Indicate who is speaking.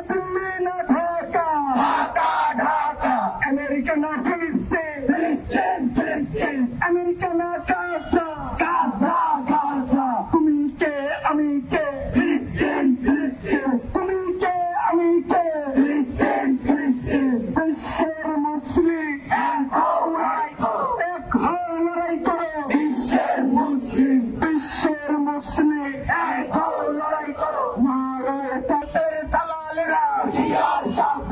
Speaker 1: দিল্লি না ঢাকা, ঢাকা ঢাকা, আমেরিকা না ফিলিস্তিন, ফিলিস্তিন ফিলিস্তিন, আমেরিকা না গাজা, গাজা গাজা, তুমি কে আমি কে, ফিলিস্তিন ফিলিস্তিন, তুমি কে আমি কে, ফিলিস্তিন ফিলিস্তিন, বিশ্বের মুসলিম এক হও লড়াই করো, এক হও লড়াই করো, বিশ্বের মুসলিম এক হও লড়াই করো, মারো তাদের দালালেরা, হুঁশিয়ার সাবধান।